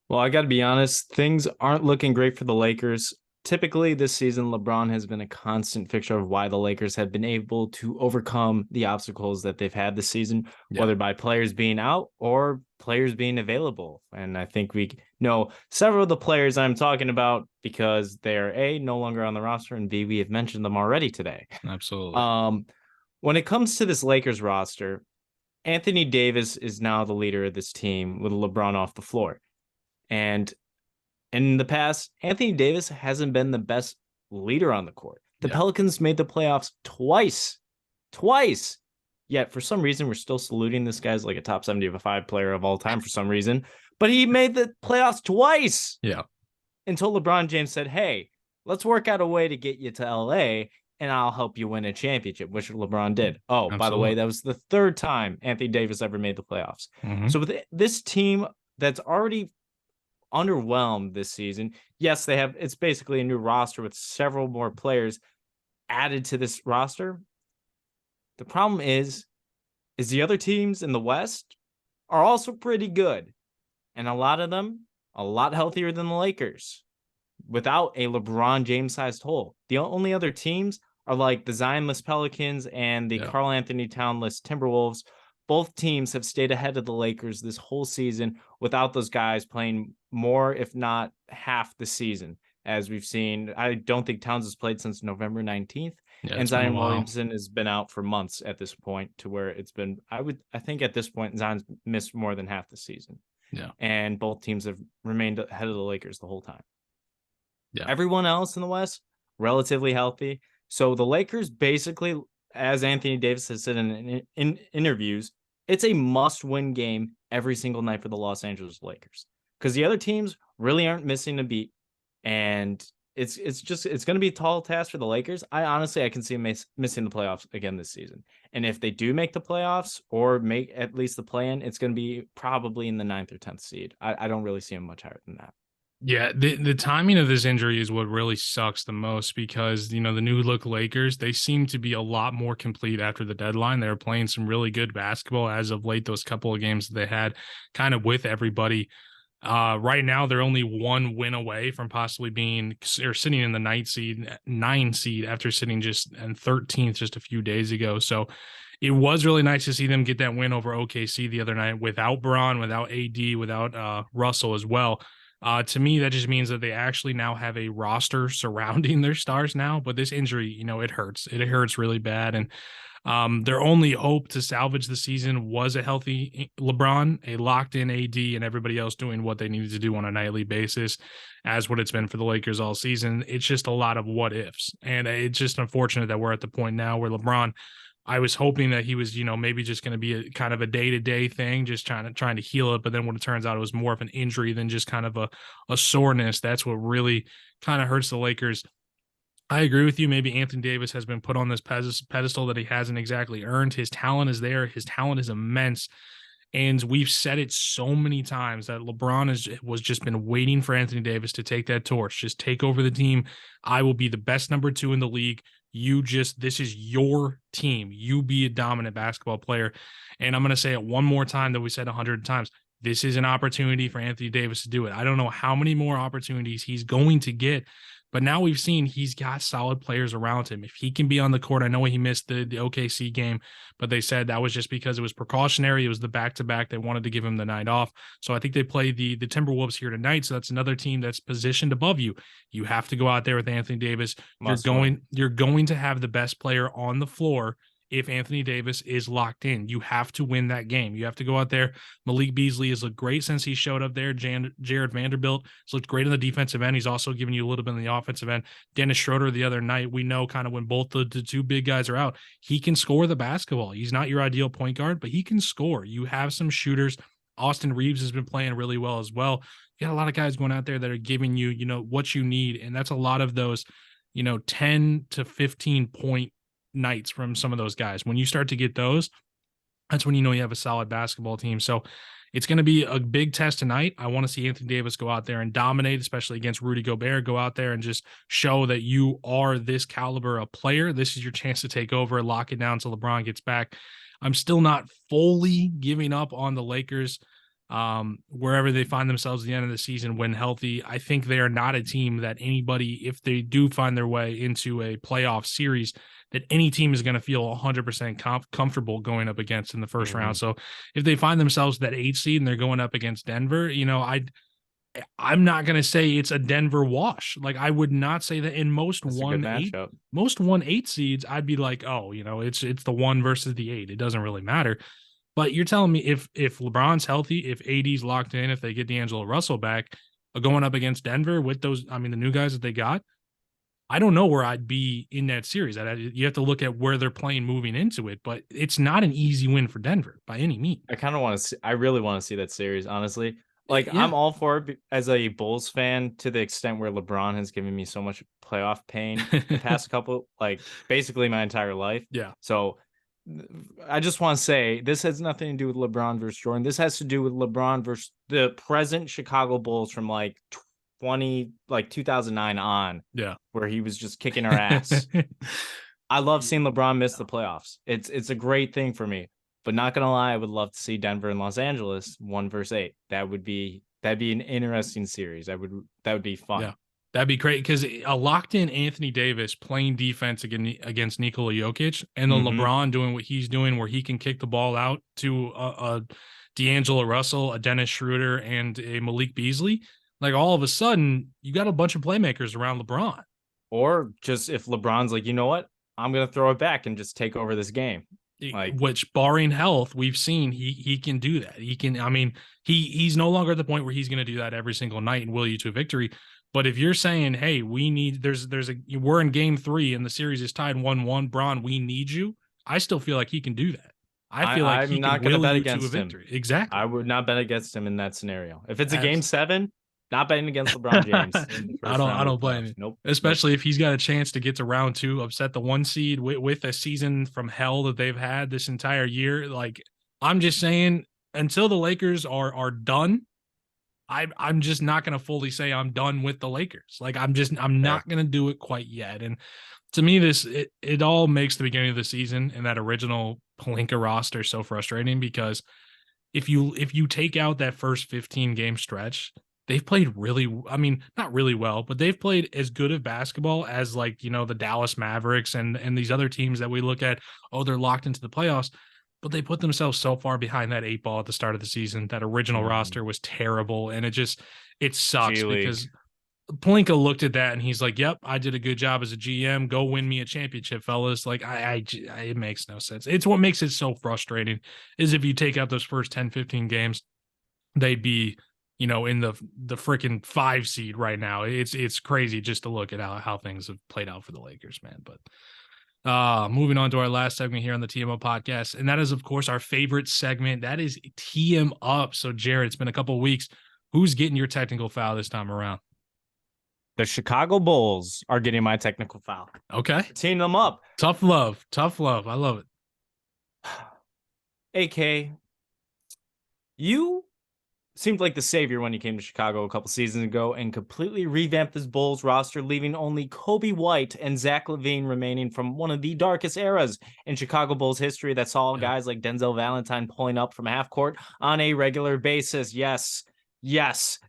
Well, I got to be honest, things aren't looking great for the Lakers. Typically, this season, LeBron has been a constant fixture of why the Lakers have been able to overcome the obstacles that they've had this season, whether by players being out or players being available. And I think we know several of the players I'm talking about because they're A, no longer on the roster, and B, we have mentioned them already today. Absolutely. When it comes to this Lakers roster, Anthony Davis is now the leader of this team with LeBron off the floor. And in the past, Anthony Davis hasn't been the best leader on the court. The Pelicans made the playoffs twice. Yet for some reason, we're still saluting this guy as like a top 75 player of all time for some reason. But he made the playoffs twice. Yeah. Until LeBron James said, hey, let's work out a way to get you to LA and I'll help you win a championship, which LeBron did. Oh, Absolutely. by the way, that was the third time Anthony Davis ever made the playoffs. Mm-hmm. So with this team that's already underwhelmed this season. Yes, they have. It's basically a new roster with several more players added to this roster. The problem is the other teams in the West are also pretty good, and a lot of them a lot healthier than the Lakers without a LeBron James sized hole. The only other teams are like the Zionless Pelicans and the Karl Anthony Townless Timberwolves. Both teams have stayed ahead of the Lakers this whole season without those guys playing more, if not half the season. As we've seen, I don't think Towns has played since November 19th. And Zion Williamson has been out for months at this point to where it's been, I think at this point, Zion's missed more than half the season. Yeah. And both teams have remained ahead of the Lakers the whole time. Yeah. Everyone else in the West, relatively healthy. So the Lakers basically, as Anthony Davis has said in interviews, it's a must-win game every single night for the Los Angeles Lakers because the other teams really aren't missing a beat, and it's going to be a tall task for the Lakers. I can see them missing the playoffs again this season, and if they do make the playoffs or make at least the play-in, it's going to be probably in the 9th or 10th seed. I don't really see them much higher than that. Yeah, the timing of this injury is what really sucks the most because, the new look Lakers, they seem to be a lot more complete after the deadline. They were playing some really good basketball as of late, those couple of games that they had kind of with everybody. Right now, they're only one win away from possibly being or sitting in the 9 seed after sitting just in 13th just a few days ago. So it was really nice to see them get that win over OKC the other night without Braun, without AD, without Russell as well. To me, that just means that they actually now have a roster surrounding their stars now. But this injury, it hurts. It hurts really bad. And their only hope to salvage the season was a healthy LeBron, a locked-in AD, and everybody else doing what they needed to do on a nightly basis, as what it's been for the Lakers all season. It's just a lot of what ifs, and it's just unfortunate that we're at the point now where LeBron. I was hoping that he was, maybe just going to be a kind of a day-to-day thing, just trying to heal it. But then when it turns out it was more of an injury than just kind of a soreness, that's what really kind of hurts the Lakers. I agree with you. Maybe Anthony Davis has been put on this pedestal that he hasn't exactly earned. His talent is there. His talent is immense. And we've said it so many times that LeBron was just been waiting for Anthony Davis to take that torch, just take over the team. I will be the best number 2 in the league. This is your team. You be a dominant basketball player. And I'm going to say it one more time that we said 100 times. This is an opportunity for Anthony Davis to do it. I don't know how many more opportunities he's going to get, but now we've seen he's got solid players around him. If he can be on the court, I know he missed the OKC game, but they said that was just because it was precautionary. It was the back-to-back. They wanted to give him the night off. So I think they play the Timberwolves here tonight. So that's another team that's positioned above you. You have to go out there with Anthony Davis. You're going to have the best player on the floor if Anthony Davis is locked in. You have to win that game. You have to go out there. Malik Beasley has looked great since he showed up there. Jared Vanderbilt has looked great on the defensive end. He's also given you a little bit on the offensive end. Dennis Schroeder the other night, we know kind of when both the two big guys are out, he can score the basketball. He's not your ideal point guard, but he can score. You have some shooters. Austin Reeves has been playing really well as well. You got a lot of guys going out there that are giving you, what you need. And that's a lot of those, 10 to 15 point nights from some of those guys. When you start to get those, that's when you have a solid basketball team. So it's going to be a big test tonight. I want to see Anthony Davis go out there and dominate, especially against Rudy Gobert. Go out there and just show that you are this caliber of player. This is your chance to take over, lock it down until LeBron gets back. I'm still not fully giving up on the Lakers. Wherever they find themselves at the end of the season when healthy, I think they are not a team that anybody, if they do find their way into a playoff series, that any team is going to feel 100% comfortable going up against in the first round. So if they find themselves that 8 seed and they're going up against Denver, I'm not going to say it's a Denver wash. Like I would not say that in most 1-8 seeds, I'd be like, oh, it's the 1 versus the 8. It doesn't really matter. But you're telling me if LeBron's healthy, if AD's locked in, if they get D'Angelo Russell back, going up against Denver with those, the new guys that they got, I don't know where I'd be in that series. You have to look at where they're playing moving into it, but it's not an easy win for Denver by any means. I really want to see that series, honestly. I'm all for it as a Bulls fan to the extent where LeBron has given me so much playoff pain the past couple, basically my entire life. Yeah. So I just want to say this has nothing to do with LeBron versus Jordan. This has to do with LeBron versus the present Chicago Bulls from 2009 on. Yeah. Where he was just kicking our ass. I love seeing LeBron miss the playoffs. It's a great thing for me. But not gonna lie, I would love to see Denver and Los Angeles 1 versus 8. That'd be an interesting series. That would be fun. Yeah. That'd be great because a locked-in Anthony Davis playing defense against Nikola Jokic, and then LeBron doing what he's doing, where he can kick the ball out to a D'Angelo Russell, a Dennis Schroeder, and a Malik Beasley. Like all of a sudden, you got a bunch of playmakers around LeBron. Or just if LeBron's like, you know what, I'm gonna throw it back and just take over this game. Which, barring health, we've seen he can do that. He can. He's no longer at the point where he's going to do that every single night and will you to victory. But if you're saying, hey, we need, we're in game 3 and the series is tied 1-1, Bron, we need you. I still feel like he can do that. I feel like I'm not going to bet against him. Exactly. I would not bet against him in that scenario. If it's a game 7, not betting against LeBron James. I don't blame you. Nope. Especially if he's got a chance to get to round 2, upset the 1 seed with a season from hell that they've had this entire year. Like, I'm just saying, until the Lakers are done, I'm just not going to fully say I'm done with the Lakers. Like, I'm not going to do it quite yet. And to me, it all makes the beginning of the season and that original Pelinka roster so frustrating, because if you take out that first 15 game stretch, they've played not really well, but they've played as good of basketball as the Dallas Mavericks and these other teams that we look at. Oh, they're locked into the playoffs. but they put themselves so far behind that 8 ball at the start of the season. That original roster was terrible, and it sucks because Plinka looked at that and he's like, "Yep, I did a good job as a GM. Go win me a championship, fellas." Like, it makes no sense. It's what makes it so frustrating is if you take out those first 10, 15 games, they'd be, in the freaking 5 seed right now. It's crazy just to look at how things have played out for the Lakers, man. But moving on to our last segment here on the TMO podcast, and that is, of course, our favorite segment. That is TM Up. So, Jared, it's been a couple of weeks. Who's getting your technical foul this time around? The Chicago Bulls are getting my technical foul. Okay. Team them up. Tough love. I love it. AK, you seemed like the savior when you came to Chicago a couple seasons ago and completely revamped this Bulls roster, leaving only Kobe White and Zach LaVine remaining from one of the darkest eras in Chicago Bulls history that saw guys like Denzel Valentine pulling up from half court on a regular basis. Yes,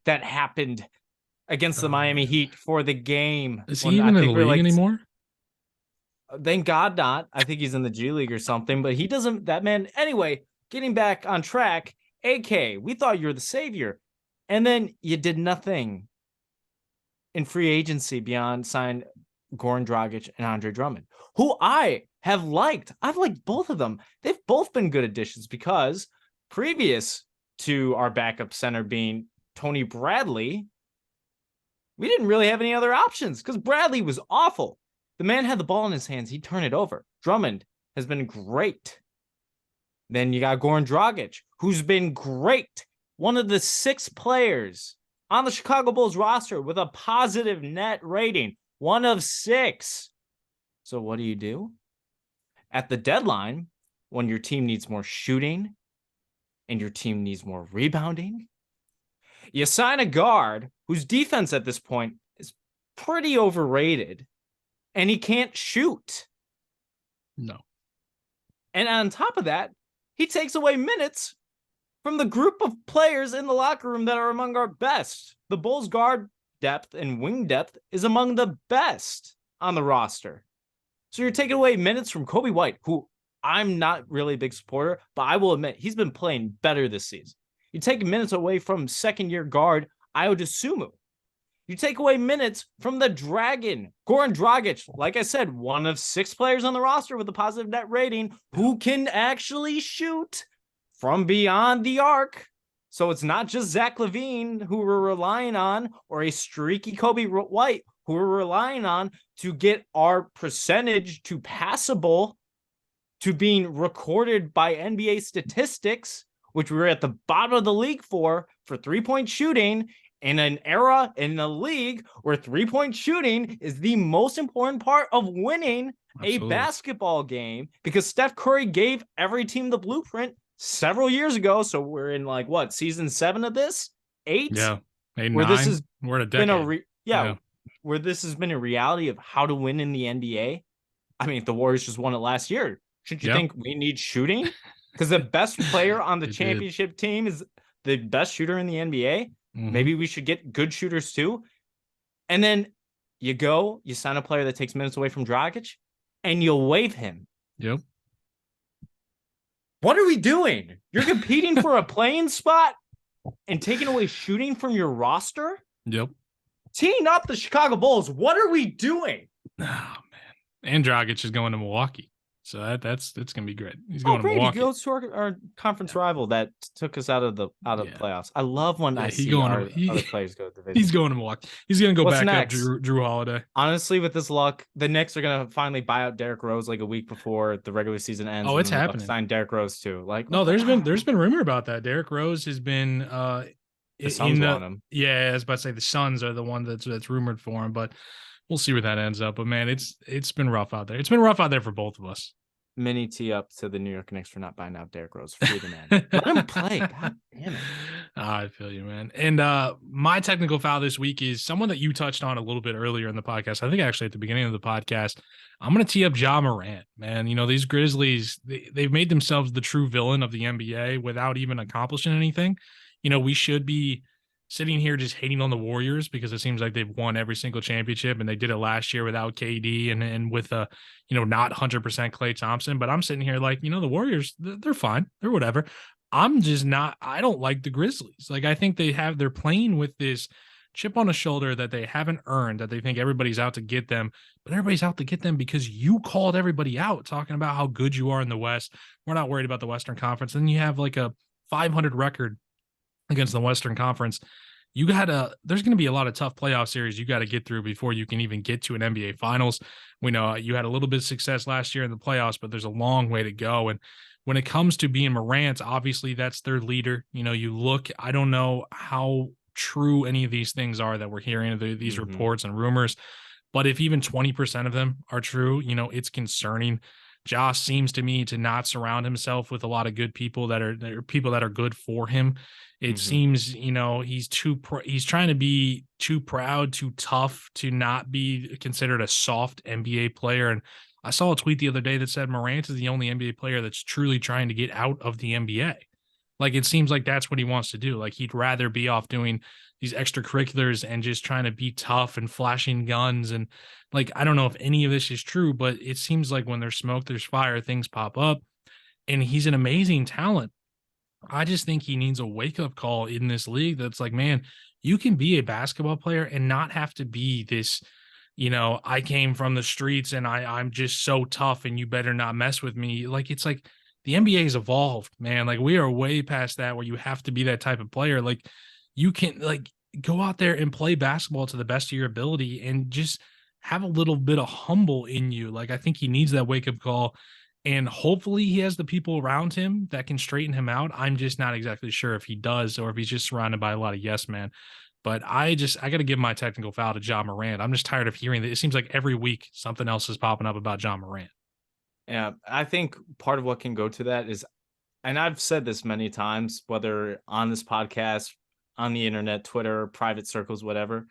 that happened against the Miami Heat for the game. Is he even in the league anymore? Thank God not. I think he's in the G League or something, but he doesn't, that man. Anyway, getting back on track, AK, we thought you were the savior. And then you did nothing in free agency beyond sign Goran Dragic and Andre Drummond, who I have liked. I've liked both of them. They've both been good additions because previous to our backup center being Tony Bradley, we didn't really have any other options because Bradley was awful. The man had the ball in his hands. He'd turn it over. Drummond has been great. Then you got Goran Dragic, who's been great. One of the 6 players on the Chicago Bulls roster with a positive net rating. One of 6. So what do? At the deadline, when your team needs more shooting and your team needs more rebounding, you sign a guard whose defense at this point is pretty overrated, and he can't shoot. No. And on top of that, he takes away minutes from the group of players in the locker room that are among our best. The Bulls guard depth and wing depth is among the best on the roster. So you're taking away minutes from Kobe White, who I'm not really a big supporter, but I will admit he's been playing better this season. You take minutes away from second-year guard Ayo Dosunmu. You take away minutes from the Dragon, Goran Dragic. Like I said, one of 6 players on the roster with a positive net rating who can actually shoot from beyond the arc. So it's not just Zach LaVine who we're relying on or a streaky Kobe White who we're relying on to get our percentage to passable to being recorded by NBA statistics, which we were at the bottom of the league for 3-point shooting in an era in a league where 3-point shooting is the most important part of winning a basketball game, because Steph Curry gave every team the blueprint several years ago. So we're in season 7 of this? 8? Yeah. 8, where 9. This has we're in a decade. Where this has been a reality of how to win in the NBA. I mean, if the Warriors just won it last year, shouldn't you think we need shooting? Because the best player on the championship team is the best shooter in the NBA. Mm-hmm. Maybe we should get good shooters too. And then you sign a player that takes minutes away from Dragic, and you'll waive him. Yep. What are we doing? You're competing for a playing spot and taking away shooting from your roster? Yep. Teeing up the Chicago Bulls. What are we doing? Oh, man. And Dragic is going to Milwaukee. So that's gonna be great. He's going to Milwaukee. He goes to our conference rival that took us out of the playoffs. I love when I see other players go to the division. He's going to Milwaukee. He's gonna go back up Drew Holiday. Honestly, with this luck, the Knicks are gonna finally buy out Derrick Rose a week before the regular season ends. Oh, it's happening. Sign Derrick Rose too. No, there's been rumor about that. Derrick Rose has been the Suns want him. Yeah, I was about to say the Suns are the one that's rumored for him, but we'll see where that ends up. But man, it's been rough out there. It's been rough out there for both of us. Mini tee up to the New York Knicks for not buying out Derrick Rose. Free the man. Let him play. God damn it. I feel you, man. And my technical foul this week is someone that you touched on a little bit earlier in the podcast. I think actually at the beginning of the podcast. I'm going to tee up Ja Morant, man. These Grizzlies, they've made themselves the true villain of the NBA without even accomplishing anything. We should be sitting here just hating on the Warriors because it seems like they've won every single championship, and they did it last year without KD and with not 100% Klay Thompson. But I'm sitting here like, the Warriors, they're fine, they're whatever. I'm just not. I don't like the Grizzlies. Like, I think they're playing with this chip on a shoulder that they haven't earned, that they think everybody's out to get them, but everybody's out to get them because you called everybody out talking about how good you are in the West. We're not worried about the Western Conference. And you have like a 500 record against the Western Conference. There's going to be a lot of tough playoff series you got to get through before you can even get to an NBA Finals. We know you had a little bit of success last year in the playoffs, but there's a long way to go. And when it comes to being Morant, obviously that's their leader. I don't know how true any of these things are that we're hearing, these reports and rumors, but if even 20% of them are true, it's concerning. Josh seems to me to not surround himself with a lot of good people that are people that are good for him. It seems, he's he's trying to be too proud, too tough to not be considered a soft NBA player. And I saw a tweet the other day that said Morant is the only NBA player that's truly trying to get out of the NBA. Like, it seems like that's what he wants to do. Like, he'd rather be off doing these extracurriculars and just trying to be tough and flashing guns. And like, I don't know if any of this is true, but it seems like when there's smoke, there's fire, things pop up. And he's an amazing talent. I just think he needs a wake-up call in this league that's like, man, you can be a basketball player and not have to be this, I came from the streets and I'm just so tough and you better not mess with me. Like, it's like the NBA has evolved, man. Like, we are way past that where you have to be that type of player. Like, you can go out there and play basketball to the best of your ability and just have a little bit of humble in you. Like, I think he needs that wake-up call. And hopefully he has the people around him that can straighten him out. I'm just not exactly sure if he does or if he's just surrounded by a lot of yes men. But I got to give my technical foul to Ja Morant. I'm just tired of hearing that. It seems like every week something else is popping up about Ja Morant. Yeah, I think part of what can go to that is, and I've said this many times, whether on this podcast, on the internet, Twitter, private circles, whatever,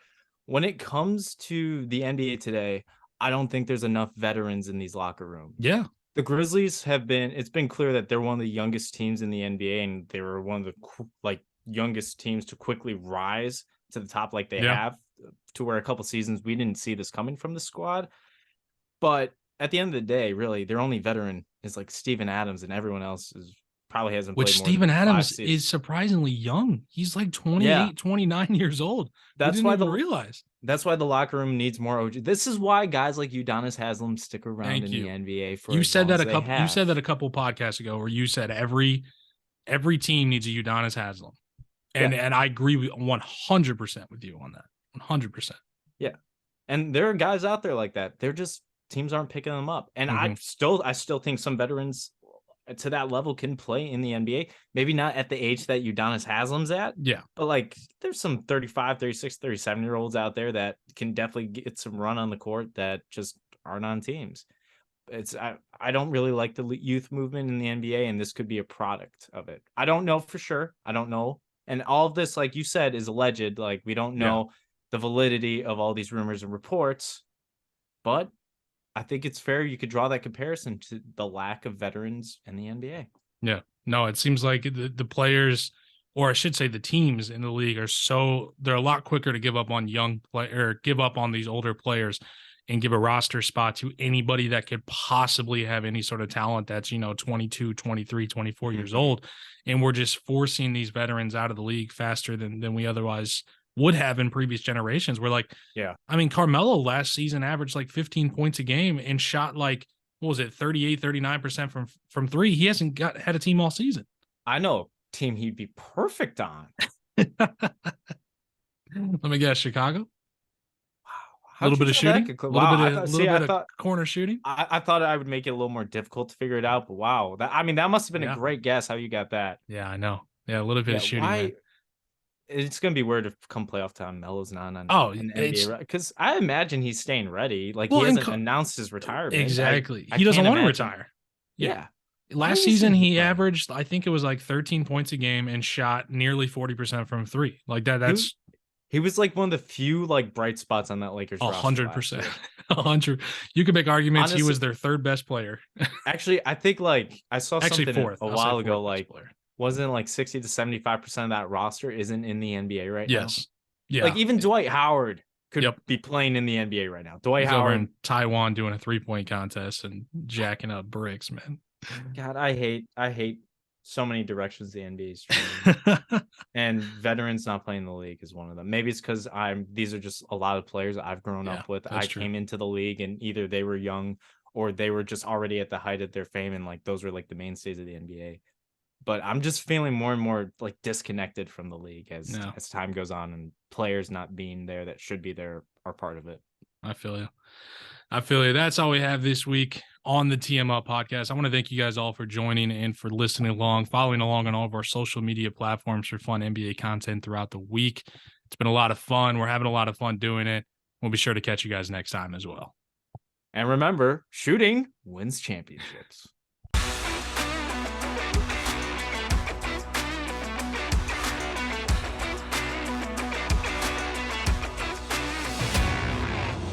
when it comes to the NBA today, I don't think there's enough veterans in these locker rooms. Yeah. The Grizzlies it's been clear that they're one of the youngest teams in the NBA, and they were one of the youngest teams to quickly rise to the top like they have, to where a couple seasons we didn't see this coming from the squad. But at the end of the day, really, their only veteran is like Steven Adams, and everyone else probably hasn't played more than Steven 5 Adams seasons. is surprisingly young. He's like 28, 29 years old. That's why I realize. That's why the locker room needs more OG. This is why guys like Udonis Haslem stick around in the NBA for you said that you said that a couple podcasts ago, where you said every team needs a Udonis Haslem. And I agree 100% with you on that. 100%. Yeah. And there are guys out there like that. They're just, teams aren't picking them up. And I still think some veterans to that level can play in the NBA. Maybe not at the age that Udonis Haslem's at. Yeah. But there's some 35, 36, 37-year-olds out there that can definitely get some run on the court that just aren't on teams. I don't really like the youth movement in the NBA, and this could be a product of it. I don't know for sure. I don't know. And all of this, like you said, is alleged. Like, we don't know the validity of all these rumors and reports, but I think it's fair you could draw that comparison to the lack of veterans in the NBA. Yeah. No, it seems like the players, or I should say the teams in the league, they're a lot quicker to give up on give up on these older players and give a roster spot to anybody that could possibly have any sort of talent that's, 22, 23, 24 years old. And we're just forcing these veterans out of the league faster than we otherwise would have in previous generations. We're like, I mean, Carmelo last season averaged like 15 points a game and shot 38, 39% from three. He hasn't had a team all season. I know a team he'd be perfect on. Let me guess, Chicago? A little bit of shooting, a little bit of corner shooting. I thought I would make it a little more difficult to figure it out, but wow, that must have been a great guess. How you got that? Yeah, I know. Yeah, a little bit of shooting. It's gonna be weird if come playoff time Melo's not on. an NBA, because I imagine he's staying ready. He hasn't announced his retirement. Exactly, he doesn't want to retire. Yeah. Last season he averaged, I think it was 13 points a game and shot nearly 40% from three. Like that. That's. He was one of the few bright spots on that Lakers roster. 100%. 100. You could make arguments. Honestly, he was their third best player. Actually, I think I saw something a while ago. wasn't like 60 to 75% of that roster isn't in the NBA right now. Yes. Yeah. Like even Dwight Howard could Yep. be playing in the NBA right now. Dwight He's Howard over in Taiwan doing a 3-point contest and jacking up bricks, man. God, I hate so many directions the NBA is trending. And veterans not playing the league is one of them. Maybe it's because these are just a lot of players I've grown up with. I came into the league and either they were young or they were just already at the height of their fame, and like those were like the mainstays of the NBA. But I'm just feeling more and more like disconnected from the league as time goes on, and players not being there that should be there are part of it. I feel you. That's all we have this week on the TML podcast. I want to thank you guys all for joining and for listening along, following along on all of our social media platforms for fun NBA content throughout the week. It's been a lot of fun. We're having a lot of fun doing it. We'll be sure to catch you guys next time as well. And remember, shooting wins championships.